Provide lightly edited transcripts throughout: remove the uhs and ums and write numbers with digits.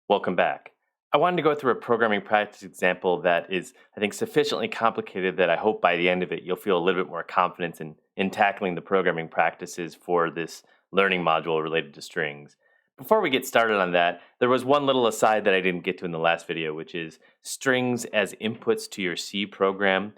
Welcome back. I wanted to go through a programming practice example that is, I think, sufficiently complicated that I hope by the end of it you'll feel a little bit more confidence in tackling the programming practices for this learning module related to strings. Before we get started on that, there was one little aside that I didn't get to in the last video, which is strings as inputs to your C program.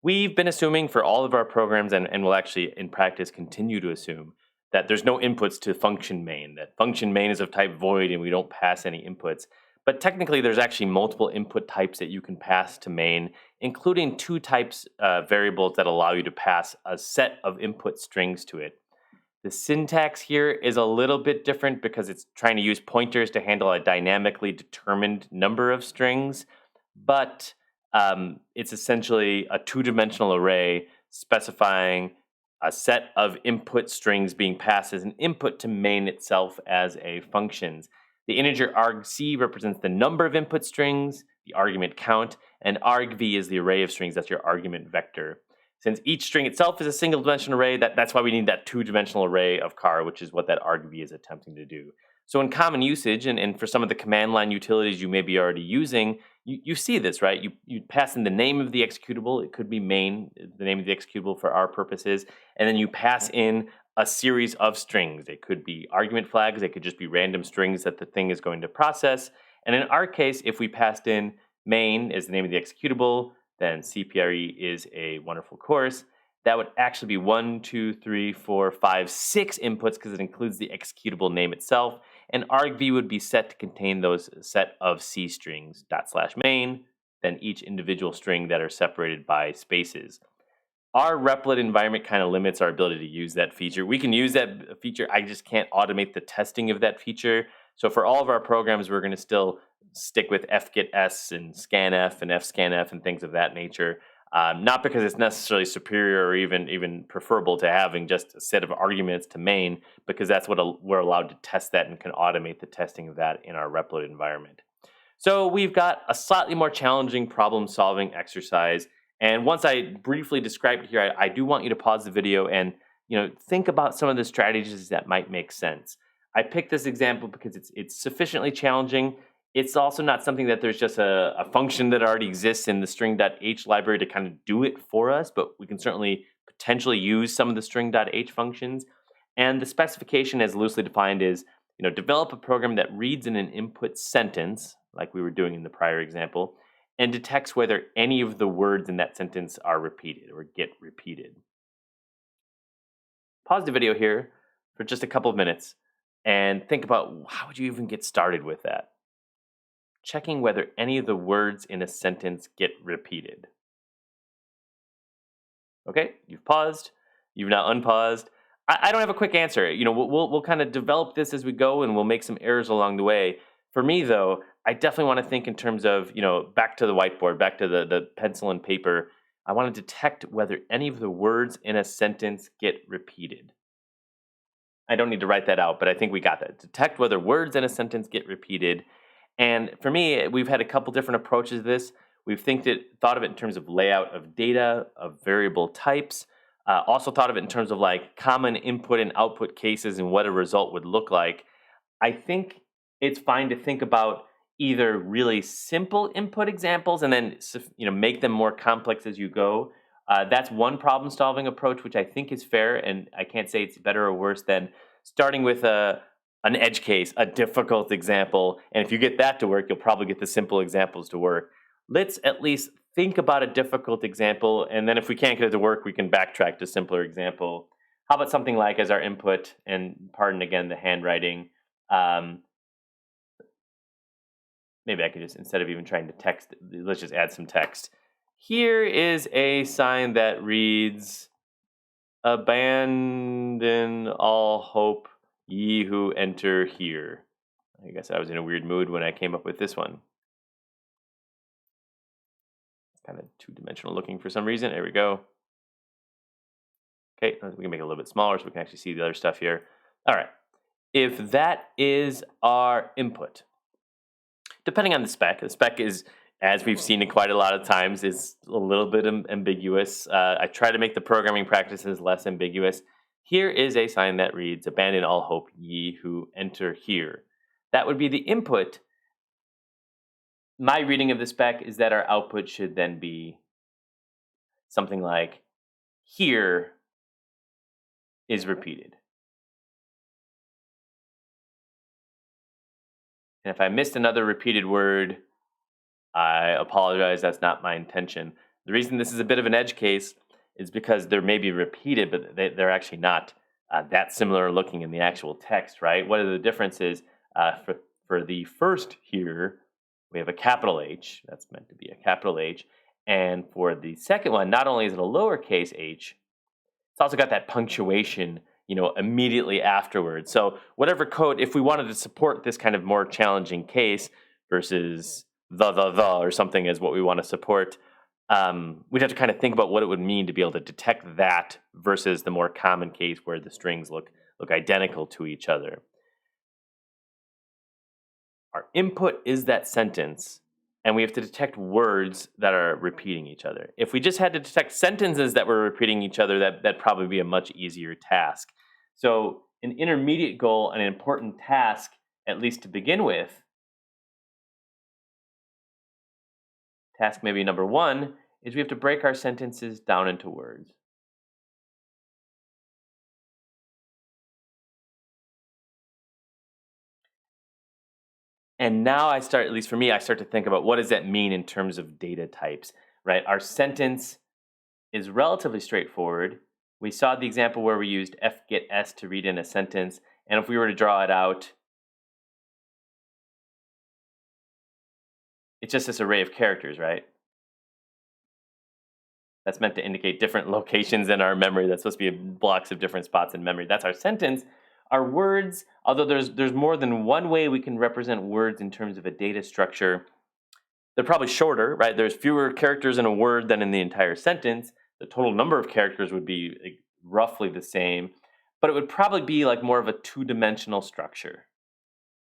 We've been assuming for all of our programs, and we'll actually in practice continue to assume, that there's no inputs to function main, that function main is of type void and we don't pass any inputs. But technically, there's actually multiple input types that you can pass to main, including two types variables that allow you to pass a set of input strings to it. The syntax here is a little bit different because it's trying to use pointers to handle a dynamically determined number of strings, but it's essentially a two-dimensional array specifying a set of input strings being passed as an input to main itself as a functions. The integer argc represents the number of input strings, the argument count, and argv is the array of strings, that's your argument vector. Since each string itself is a single dimensional array, that's why we need that two-dimensional array of char, which is what that argv is attempting to do. So in common usage, and for some of the command line utilities you may be already using, you see this, right? You pass in the name of the executable. It could be main, the name of the executable for our purposes, and then you pass in a series of strings. It could be argument flags. It could just be random strings that the thing is going to process. And in our case, if we passed in main as the name of the executable, then CPRE is a wonderful course. That would actually be 1, 2, 3, 4, 5, 6 inputs because it includes the executable name itself. And argv would be set to contain those set of C strings, /main, then each individual string that are separated by spaces. Our replit environment kind of limits our ability to use that feature. We can use that feature, I just can't automate the testing of that feature. So for all of our programs, we're going to still stick with fgetS and scanf and fscanf and things of that nature. Not because it's necessarily superior or even preferable to having just a set of arguments to main, because that's what we're allowed to test that and can automate the testing of that in our replit environment. So we've got a slightly more challenging problem-solving exercise. And once I briefly describe it here, I do want you to pause the video and think about some of the strategies that might make sense. I picked this example because it's sufficiently challenging. It's also not something that there's just a function that already exists in the string.h library to kind of do it for us, but we can certainly potentially use some of the string.h functions. And the specification as loosely defined is, develop a program that reads in an input sentence, like we were doing in the prior example, and detects whether any of the words in that sentence are repeated or get repeated. Pause the video here for just a couple of minutes and think about how would you even get started with that? Checking whether any of the words in a sentence get repeated. Okay, you've paused, you've now unpaused. I don't have a quick answer. We'll kind of develop this as we go, and we'll make some errors along the way. For me, though, I definitely want to think in terms of, back to the whiteboard, back to the pencil and paper. I want to detect whether any of the words in a sentence get repeated. I don't need to write that out, but I think we got that. Detect whether words in a sentence get repeated. And for me, we've had a couple different approaches to this. We've thought of it in terms of layout of data, of variable types. Also thought of it in terms of like common input and output cases and what a result would look like. I think it's fine to think about either really simple input examples and then make them more complex as you go. That's one problem-solving approach, which I think is fair, and I can't say it's better or worse than starting with an edge case, a difficult example, and if you get that to work, you'll probably get the simple examples to work. Let's at least think about a difficult example, and then if we can't get it to work, we can backtrack to a simpler example. How about something like as our input, and pardon again the handwriting, maybe I could just, instead of even trying to text, let's just add some text. Here is a sign that reads, "Abandon all hope, ye who enter here." I guess I was in a weird mood when I came up with this one. It's kind of two-dimensional looking for some reason. There we go. Okay, we can make it a little bit smaller so we can actually see the other stuff here. All right, if that is our input, depending on the spec is, as we've seen it quite a lot of times, is a little bit ambiguous. I try to make the programming practices less ambiguous. Here is a sign that reads, "Abandon all hope, ye who enter here." That would be the input. my reading of the spec is that our output should then be something like here is repeated. And if I missed another repeated word, I apologize. That's not my intention. The reason this is a bit of an edge case is because they're maybe repeated, but they're actually not that similar looking in the actual text, right? What are the differences? For the first here, we have a capital H. That's meant to be a capital H. And for the second one, not only is it a lowercase h, it's also got that punctuation, immediately afterwards. So whatever code, if we wanted to support this kind of more challenging case versus the or something as what we want to support, we'd have to kind of think about what it would mean to be able to detect that versus the more common case where the strings look identical to each other. Our input is that sentence, and we have to detect words that are repeating each other. If we just had to detect sentences that were repeating each other, that'd probably be a much easier task. So an intermediate goal, an important task, at least to begin with, task maybe number one, is we have to break our sentences down into words. And now at least for me, I start to think about what does that mean in terms of data types, right? Our sentence is relatively straightforward. We saw the example where we used fgetS to read in a sentence. And if we were to draw it out, it's just this array of characters, right? That's meant to indicate different locations in our memory. That's supposed to be blocks of different spots in memory. That's our sentence. Our words, although there's more than one way we can represent words in terms of a data structure, they're probably shorter, right? There's fewer characters in a word than in the entire sentence. The total number of characters would be roughly the same, but it would probably be like more of a two-dimensional structure.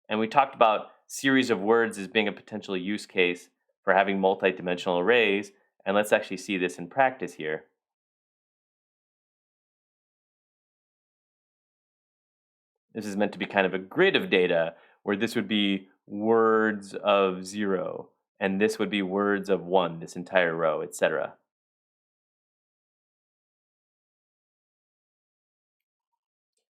And we talked about series of words as being a potential use case for having multi-dimensional arrays, and let's actually see this in practice here. This is meant to be kind of a grid of data where this would be words of 0, and this would be words of 1, this entire row, etc.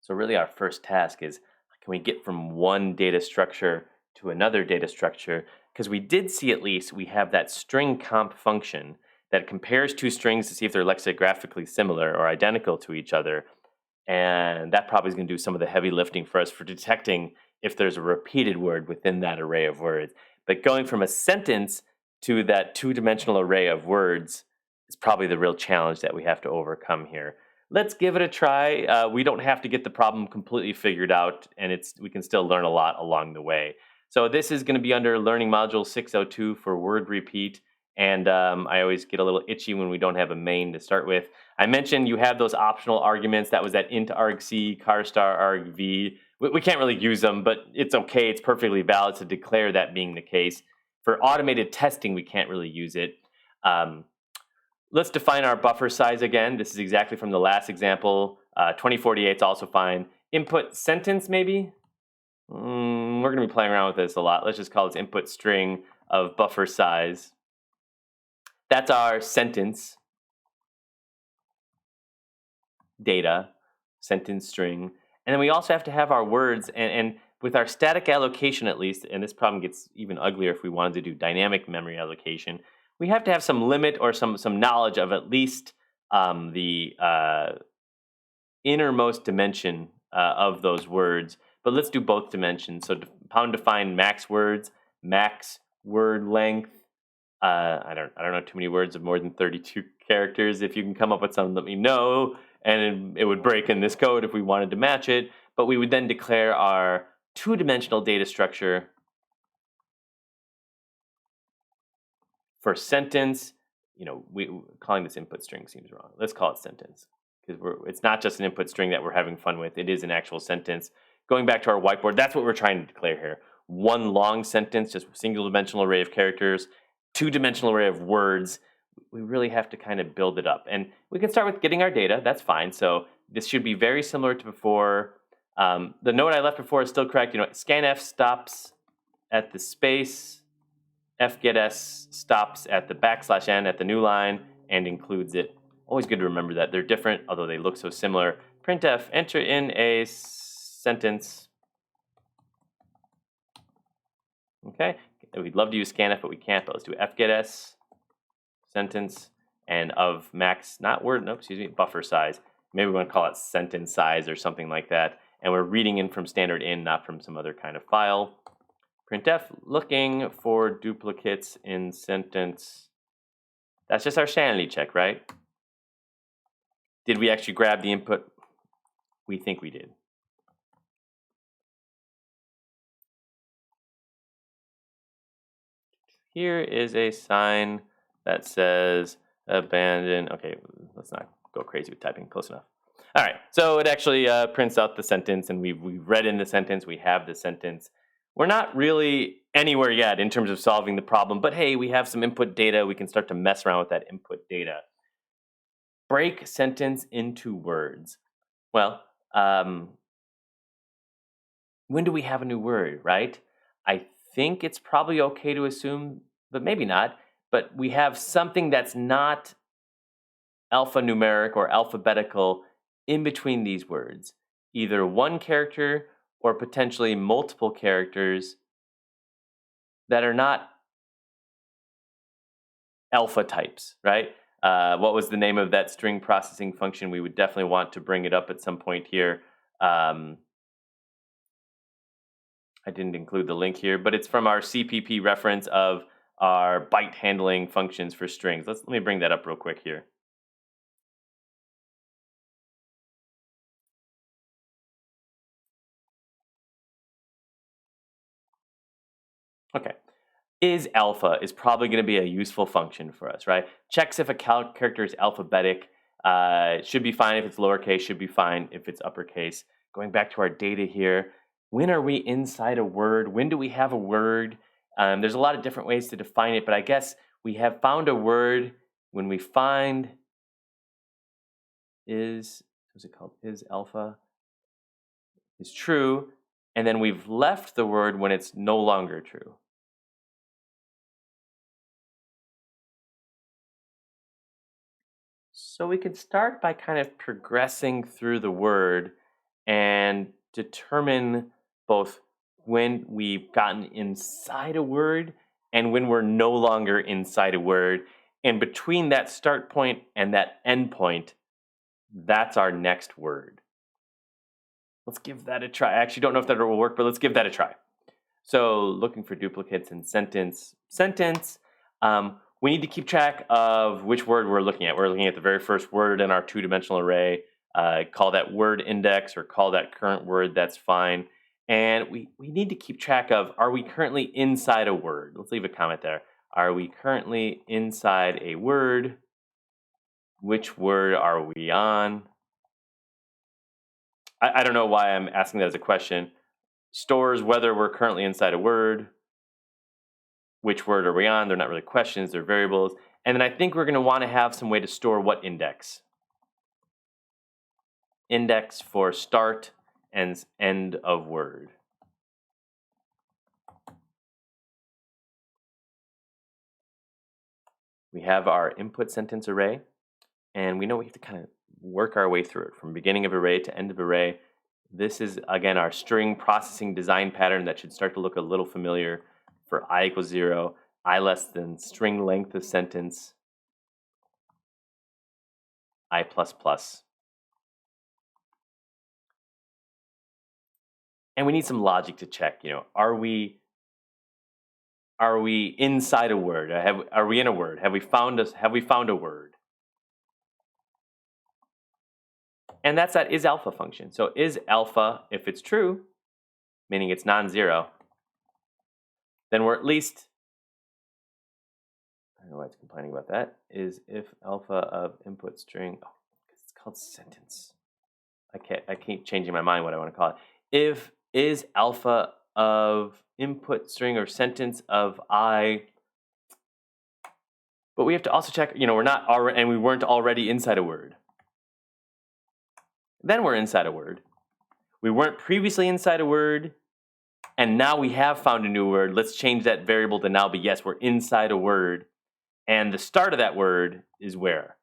So really our first task is, can we get from one data structure to another data structure? Because we did see, at least we have that string comp function that compares two strings to see if they're lexicographically similar or identical to each other. And that probably is going to do some of the heavy lifting for us for detecting if there's a repeated word within that array of words. But going from a sentence to that two-dimensional array of words is probably the real challenge that we have to overcome here. Let's give it a try. We don't have to get the problem completely figured out, and we can still learn a lot along the way. So this is going to be under Learning Module 602 for word repeat. And I always get a little itchy when we don't have a main to start with. I mentioned you have those optional arguments. That was that int argc, char star argv. We can't really use them, but it's okay. It's perfectly valid to declare that being the case. For automated testing, we can't really use it. Let's define our buffer size again. This is exactly from the last example. 2048 is also fine. Input sentence, maybe? We're going to be playing around with this a lot. Let's just call this input string of buffer size. That's our sentence data, sentence string. And then we also have to have our words, and with our static allocation at least, and this problem gets even uglier if we wanted to do dynamic memory allocation, we have to have some limit or some knowledge of at least the innermost dimension of those words. But let's do both dimensions. So pound define max words, max word length. I don't know too many words of more than 32 characters. If you can come up with some, let me know. And it would break in this code if we wanted to match it. But we would then declare our two-dimensional data structure for sentence. Calling this input string seems wrong. Let's call it sentence, because it's not just an input string that we're having fun with. It is an actual sentence. Going back to our whiteboard, that's what we're trying to declare here. One long sentence, just a single dimensional array of characters, two-dimensional array of words. We really have to kind of build it up. And we can start with getting our data. That's fine. So this should be very similar to before. The note I left before is still correct. Scanf stops at the space, fgetS stops at the \n at the new line and includes it. Always good to remember that they're different, although they look so similar. Printf, enter in a sentence. Okay, we'd love to use scanf, but we can't. But let's do fgetS sentence and of max, not word, no, excuse me, buffer size. Maybe we want to call it sentence size or something like that. And we're reading in from standard in, not from some other kind of file. Printf, looking for duplicates in sentence. That's just our sanity check, right? Did we actually grab the input? We think we did. Here is a sign that says abandon. Okay, let's not go crazy with typing. Close enough. All right, so it actually prints out the sentence, and we've read in the sentence. We have the sentence. We're not really anywhere yet in terms of solving the problem, but hey, we have some input data. We can start to mess around with that input data. Break sentence into words. Well, when do we have a new word, right? I think it's probably okay to assume, but maybe not, but we have something that's not alphanumeric or alphabetical in between these words, either one character or potentially multiple characters that are not alpha types, right? What was the name of that string processing function? We would definitely want to bring it up at some point here. I didn't include the link here, but it's from our CPP reference of our byte handling functions for strings. Let me bring that up real quick here. Okay. Is alpha is probably going to be a useful function for us, right? Checks if a character is alphabetic. Should be fine if it's lowercase, should be fine if it's uppercase. Going back to our data here, when are we inside a word? When do we have a word? There's a lot of different ways to define it, but I guess we have found a word when we find is alpha is true, and then we've left the word when it's no longer true. So we could start by kind of progressing through the word and determine both when we've gotten inside a word and when we're no longer inside a word. And between that start point and that end point, that's our next word. Let's give that a try. I actually don't know if that will work, but let's give that a try. So looking for duplicates in sentence. We need to keep track of which word we're looking at. We're looking at the very first word in our two-dimensional array. Call that word index or call that current word, that's fine. And we need to keep track of, are we currently inside a word? Let's leave a comment there. Are we currently inside a word? Which word are we on? I don't know why I'm asking that as a question. Stores whether we're currently inside a word. Which word are we on? They're not really questions, they're variables. And then I think we're going to want to have some way to store what index. Index for start and end of word. We have our input sentence array, and we know we have to kind of work our way through it from beginning of array to end of array. This is, again, our string processing design pattern that should start to look a little familiar. For I equals 0, I less than string length of sentence, I plus plus. And we need some logic to check, are we inside a word? Are we in a word? Have we found a word? And that's that is alpha function. So is alpha, if it's true, meaning it's non-zero, then we're at least, I don't know why it's complaining about that, is if alpha of input string, it's called sentence. I keep changing my mind what I want to call it. If is alpha of input string or sentence of I, but we have to also check, we're not already, and we weren't already inside a word. Then we're inside a word. We weren't previously inside a word, And now we have found a new word. Let's change that variable to now be yes, we're inside a word. And the start of that word is where?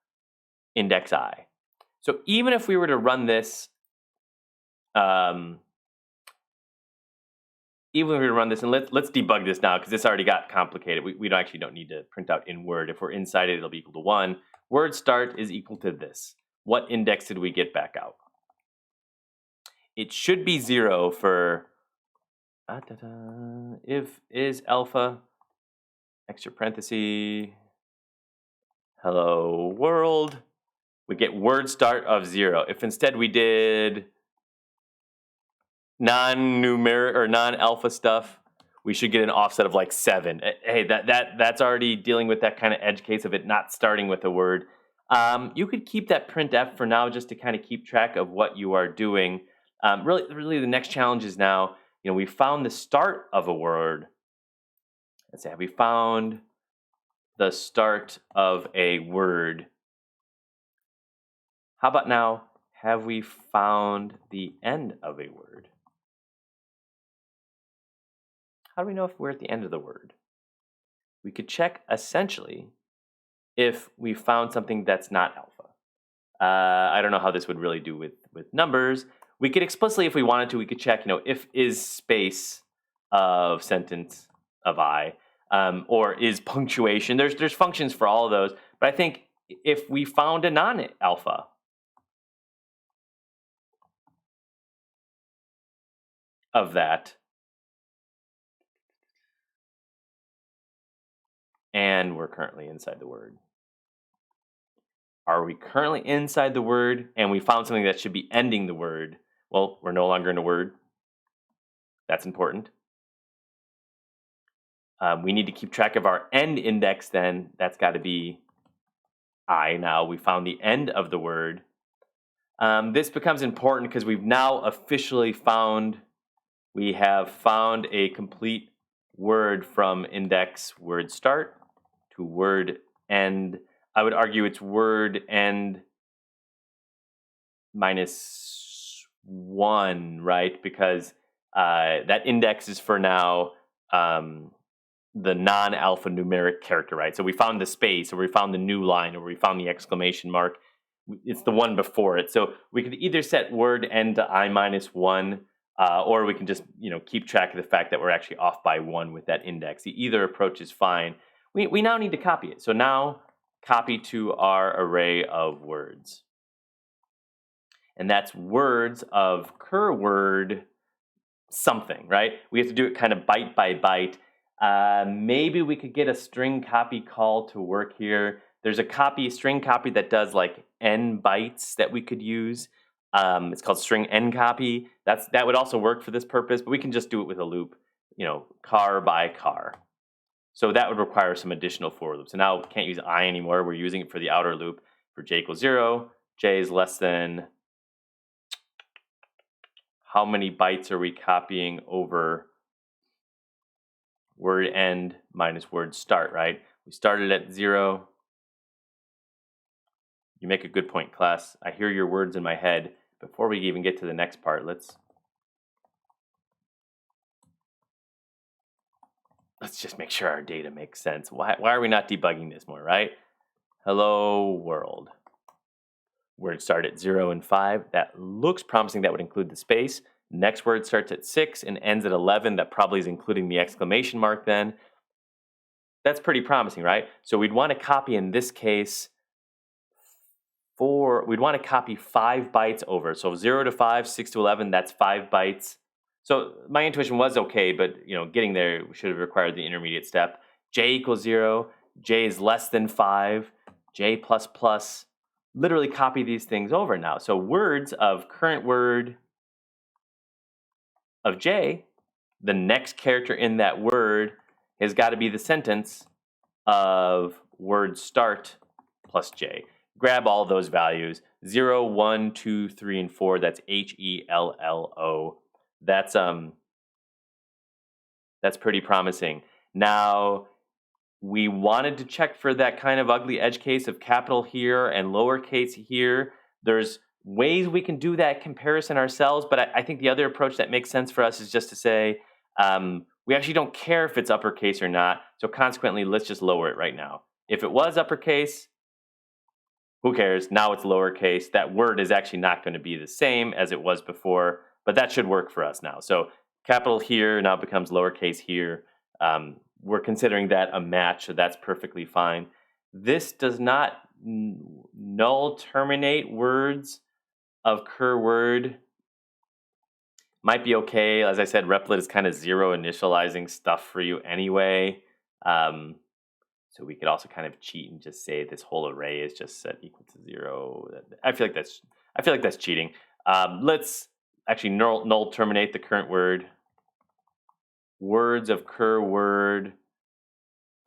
Index I. So even if we were to run this, and let's debug this now because this already got complicated. We actually don't need to print out in Word. If we're inside it, it'll be equal to 1. Word start is equal to this. What index did we get back out? It should be 0 for if is alpha, extra parenthesis, hello world. We get word start of 0. If instead we did non-numeric or non-alpha stuff, we should get an offset of like 7. Hey, that's already dealing with that kind of edge case of it not starting with a word. You could keep that printf for now just to kind of keep track of what you are doing. Really, the next challenge is now, we found the start of a word. Let's say, have we found the start of a word? How about now, have we found the end of a word? How do we know if we're at the end of the word? We could check, essentially, if we found something that's not alpha. I don't know how this would really do with numbers. We could explicitly, if we wanted to, we could check, if is space of sentence of I, or is punctuation. There's functions for all of those. But I think if we found a non-alpha, of that, and we're currently inside the word. Are we currently inside the word and we found something that should be ending the word? Well, we're no longer in a word. That's important. We need to keep track of our end index then. That's got to be I now. We found the end of the word. This becomes important because we've now officially found, we have found a complete word from index word start to word end. I would argue it's word end -1, right? Because that index is for now the non-alpha numeric character, right? So we found the space, or we found the new line, or we found the exclamation mark. It's the one before it. So we could either set word end to I-1, or we can just keep track of the fact that we're actually off by 1 with that index. Either approach is fine. We now need to copy it. So now copy to our array of words. And that's words of cur word something, right? We have to do it kind of byte by byte. Maybe we could get a string copy call to work here. There's a string copy that does like n bytes that we could use. It's called string n copy. That would also work for this purpose, but we can just do it with a loop, car by car. So that would require some additional for loops. So now we can't use I anymore. We're using it for the outer loop for j equals 0. J is less than, how many bytes are we copying over word end minus word start, right? We started at 0. You make a good point, class. I hear your words in my head. Before we even get to the next part, let's just make sure our data makes sense. Why are we not debugging this more, right? Hello, world. Word start at 0 and 5. That looks promising. That would include the space. Next word starts at 6 and ends at 11. That probably is including the exclamation mark then. That's pretty promising, right? So we'd want to copy, in this case, we'd want to copy 5 bytes over. So 0 to 5, 6 to 11, that's 5 bytes. So my intuition was okay, but getting there should have required the intermediate step. J equals 0, J is less than 5, J plus plus. Literally copy these things over now. So words of current word of J, the next character in that word has got to be the sentence of word start plus J. Grab all those values, 0, 1, 2, 3, and 4. That's HELLO. That's pretty promising. Now, we wanted to check for that kind of ugly edge case of capital here and lowercase here. There's ways we can do that comparison ourselves, but I think the other approach that makes sense for us is just to say, We actually don't care if it's uppercase or not. So consequently, let's just lower it right now. If it was uppercase, who cares? Now it's lowercase. That word is actually not going to be the same as it was before, but that should work for us now. So capital here now becomes lowercase here. We're considering that a match, so that's perfectly fine. This does not null terminate words of cur word. Might be okay. As I said, Replit is kind of zero initializing stuff for you anyway. So we could also kind of cheat and just say this whole array is just set equal to 0. I feel like that's cheating. Let's actually null terminate the current word. Words of cur word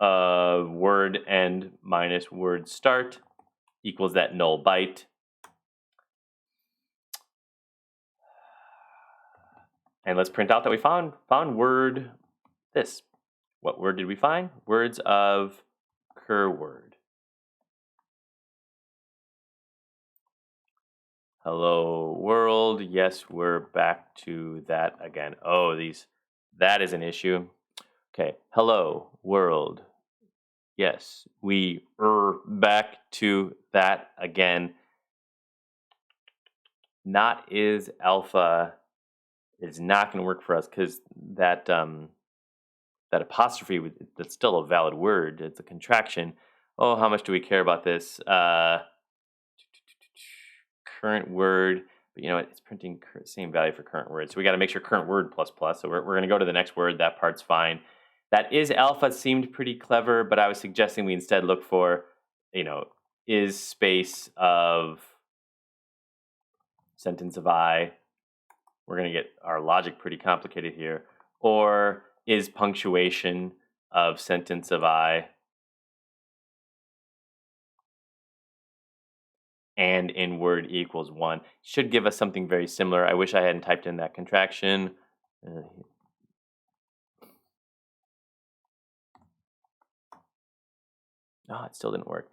word end minus word start equals that null byte. And let's print out that we found word this. What word did we find? Words of cur word. Hello world. Yes, we're back to that again. Oh, that is an issue. Okay. Hello world. Yes, we are back to that again. Not is alpha is not going to work for us because that that apostrophe, that's still a valid word. It's a contraction. Oh, how much do we care about this? Current word, but you know what? It's printing same value for current word. So we got to make sure current word plus plus. So we're going to go to the next word. That part's fine. That is alpha seemed pretty clever, but I was suggesting we instead look for, is space of sentence of I. We're going to get our logic pretty complicated here. Or is punctuation of sentence of I. And in word equals 1. Should give us something very similar. I wish I hadn't typed in that contraction. No, it still didn't work.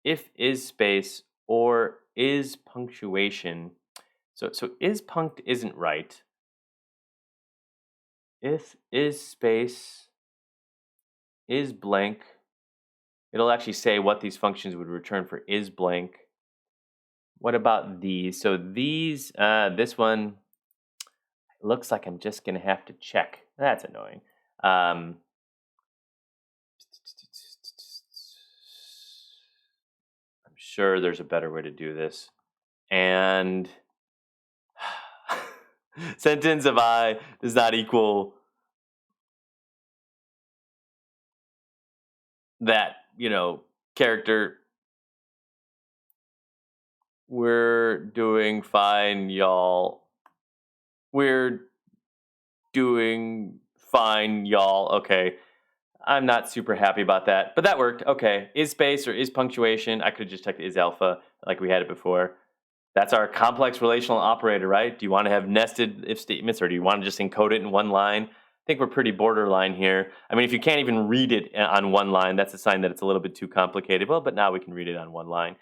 If is space or is punctuation. So is punct isn't right. If is space is blank, it'll actually say what these functions would return for is blank. What about these? So these, this one looks like I'm just going to have to check. That's annoying. I'm sure there's a better way to do this. And sentence of I does not equal that, character. We're doing fine, y'all. We're doing fine, y'all. Okay. I'm not super happy about that, but that worked. Okay. Is space or is punctuation? I could have just checked is alpha like we had it before. That's our complex relational operator, right? Do you want to have nested if statements or do you want to just encode it in one line? I think we're pretty borderline here. I mean, if you can't even read it on one line, that's a sign that it's a little bit too complicated. Well, but now we can read it on one line.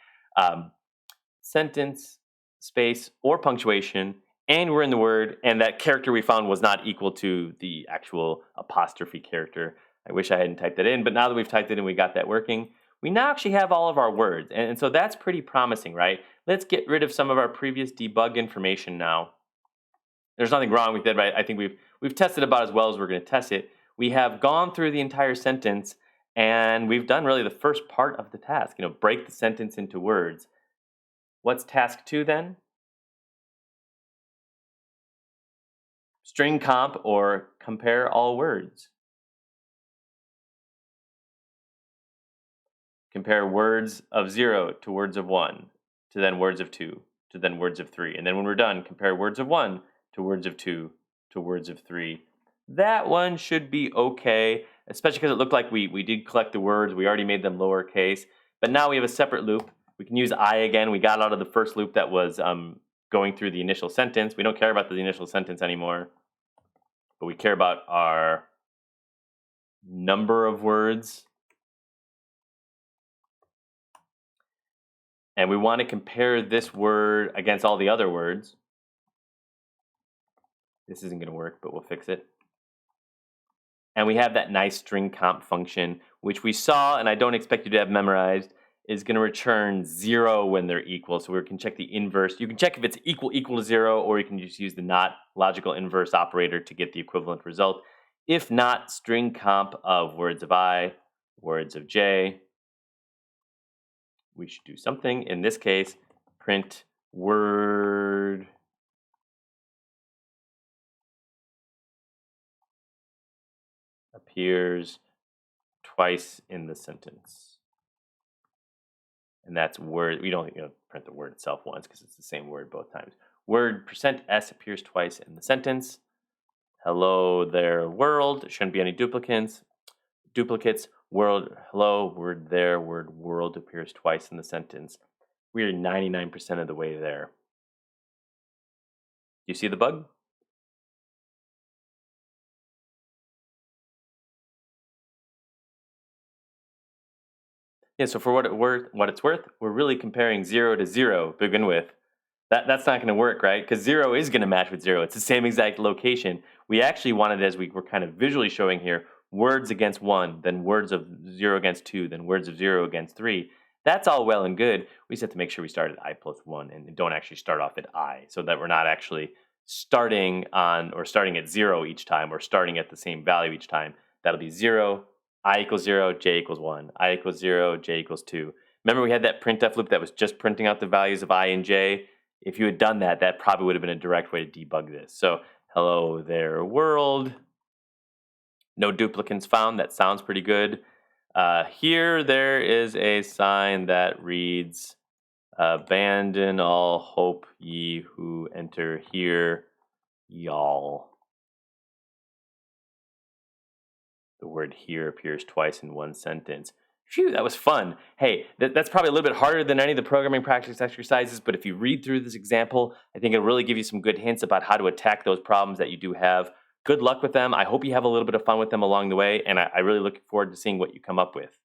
Sentence, space, or punctuation, and we're in the word, and that character we found was not equal to the actual apostrophe character. I wish I hadn't typed that in, but now that we've typed it in, we got that working. We now actually have all of our words, and so that's pretty promising, right? Let's get rid of some of our previous debug information now. There's nothing wrong with that, right? I think we've tested about as well as we're going to test it. We have gone through the entire sentence, and we've done really the first part of the task, break the sentence into words. What's task 2 then? String comp or compare all words. Compare words of 0 to words of 1, to then words of 2, to then words of 3. And then when we're done, compare words of 1 to words of 2 to words of 3. That one should be okay, especially because it looked like we did collect the words. We already made them lowercase. But now we have a separate loop. We can use I again. We got out of the first loop that was going through the initial sentence. We don't care about the initial sentence anymore, but we care about our number of words. And we want to compare this word against all the other words. This isn't going to work, but we'll fix it. And we have that nice string comp function, which we saw, and I don't expect you to have memorized, is going to return 0 when they're equal. So we can check the inverse. You can check if it's equal to 0, or you can just use the not logical inverse operator to get the equivalent result. If not, string comp of words of I, words of j, we should do something. In this case, print word appears twice in the sentence. And that's word. We don't print the word itself once because it's the same word both times. Word %s appears twice in the sentence. Hello there, world. Shouldn't be any duplicates. World, hello, word there, word world appears twice in the sentence. We are 99% of the way there. You see the bug? Yeah, so for what it's worth, we're really comparing 0 to 0 to begin with. That's not going to work, right? Because 0 is going to match with 0. It's the same exact location. We actually wanted, as we were kind of visually showing here, words against 1, then words of 0 against 2, then words of 0 against 3. That's all well and good. We just have to make sure we start at I plus 1 and don't actually start off at I, so that we're not actually starting at 0 each time or starting at the same value each time. That'll be 0, I equals 0, j equals 1, I equals 0, j equals 2. Remember we had that printf loop that was just printing out the values of I and j? If you had done that, that probably would have been a direct way to debug this. So, hello there, world. No duplicates found. That sounds pretty good. Here, there is a sign that reads, abandon all hope ye who enter here, y'all. The word here appears twice in one sentence. Phew, that was fun. Hey, that's probably a little bit harder than any of the programming practice exercises, but if you read through this example, I think it'll really give you some good hints about how to attack those problems that you do have. Good luck with them. I hope you have a little bit of fun with them along the way, and I really look forward to seeing what you come up with.